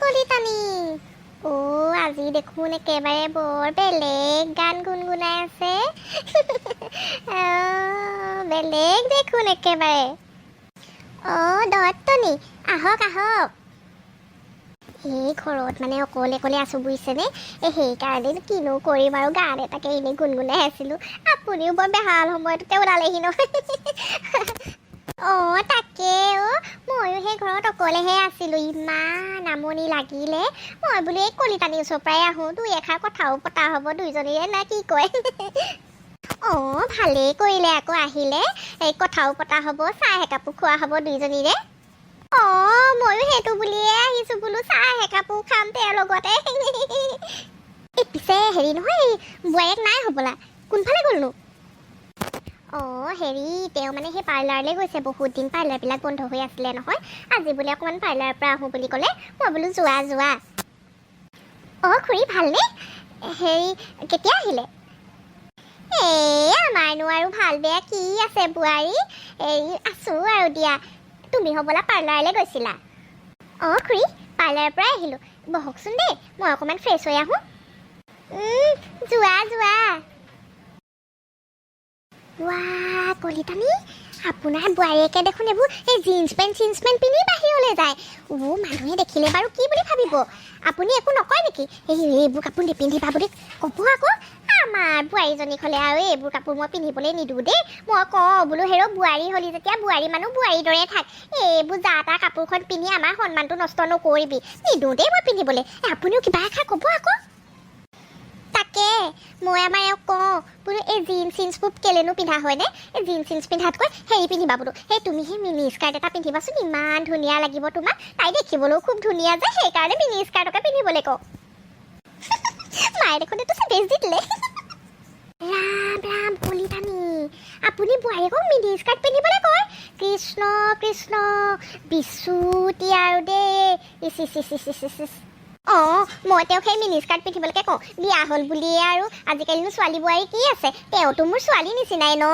কলিতানী আজি দেখোন একেবাৰে বৰ বেলেগ গান গুণগুণাই আছে। বেলেগ দেখোন একেবাৰে। দত্তনী আহক আহক। এই ঘৰত মানে অকলে অকলে আছোঁ বুজিছেনে। সেইকাৰণে কিনো কৰিম আৰু গান এটাকে এনেই গুণগুণাই আছিলোঁ। আপুনিও বৰ বেহাল সময়টোতে ওলালেহি নহয়। তাকে ময়ো সেই ঘৰত অকলেহে আছিলোঁ, ইমান আমনি লাগিলে। মই বোলো এই কলিতানীৰ ওচৰৰ পৰাই আহোঁ, দুই এষাৰ কথাও পতা হ'ব দুইজনীৰে, নে কি কয়? ভালেই কৰিলে আকৌ আহিলে। এই কথাও পতা হ'ব, চাহ একাপো খোৱা হ'ব দুইজনীৰে। ময়ো সেইটো বুলিয়ে আহিছোঁ, বোলো চাহ একাপো খাম তেওঁৰ লগতে। এই পিছে হেৰি নহয়, বোৱাৰীয়েক নাই হ'বলা, কোনফালে গ'লনো? হেৰি তেওঁ মানে সেই পাৰ্লাৰলৈ গৈছে, বহুত দিন পাৰ্লাৰবিলাক বন্ধ হৈ আছিলে নহয়। আজি বোলে অকণমান পাৰ্লাৰৰ পৰা আহোঁ বুলি ক'লে। মই বোলো যোৱা যোৱা। খুৰী ভালনে? হেৰি কেতিয়া আহিলে? আমাৰনো আৰু ভাল বেয়া কি আছে বোৱাৰী, আছোঁ আৰু দিয়া। তুমি হ'বলা পাৰ্লাৰলৈ গৈছিলা? খুৰী পাৰ্লাৰৰ পৰাই আহিলোঁ, বহকচোন দেই, মই অকণমান ফ্ৰেছ হৈ আহোঁ। যোৱা যোৱা। কলিতানী আপোনাৰ বোৱাৰীয়েকে দেখোন এইবোৰ এই জিন্স পেণ্ট পিন্ধি বাহিৰলৈ যায়। মানুহে দেখিলে বাৰু কি বুলি ভাবিব? আপুনি একো নকয় নেকি? এইবোৰ কাপোৰ নিপিন্ধিবা বুলি ক'ব আকৌ। আমাৰ বোৱাৰীজনীক হ'লে আৰু এইবোৰ কাপোৰ মই পিন্ধিবলৈ নিদিওঁ দেই। মই কওঁ বোলো হেৰ' বোৱাৰী হ'লি যেতিয়া বোৱাৰী মানুহ বোৱাৰীৰ দৰে থাক, এইবোৰ যা তা কাপোৰখন পিন্ধি আমাৰ সন্মানটো নষ্ট নকৰিবি। নিদিওঁ দেই মই পিন্ধিবলৈ। আপুনিও কিবা এষাৰ ক'ব আকৌ। তাকে মই আমাৰ এওঁক কওঁ বোলো এই জিন্সবোৰ কেলেনো পিন্ধা হয়নে? এই জিন্স পিন্ধাতকৈ হেৰি পিন্ধিবা বোলো, তুমি সেই মিনি স্কাৰ্ট এটা পিন্ধিবাচোন, ইমান ধুনীয়া লাগিব তোমাক। তাই দেখিবলৈও খুব ধুনীয়া যে, সেইকাৰণে মিনি স্কাৰ্টকে পিন্ধিবলৈ কওঁ। মায়ে দেখোন এইটো বেছ দি দিলে। ৰাম ৰাম কলিতানী, আপুনি বোৱাৰীয়েকক মিনি স্কাৰ্ট পিন্ধিবলৈ কয়? কৃষ্ণ কৃষ্ণ, বিচুতি আৰু দেই। মই তেওঁক সেই মিনি স্কাৰ্ট পিন্ধিবলৈকে কওঁ। বিয়া হ'ল বুলিয়ে আৰু আজিকালিনো ছোৱালী বোৱাৰী কি আছে, তেওঁতো মোৰ ছোৱালী নিচিনাই ন।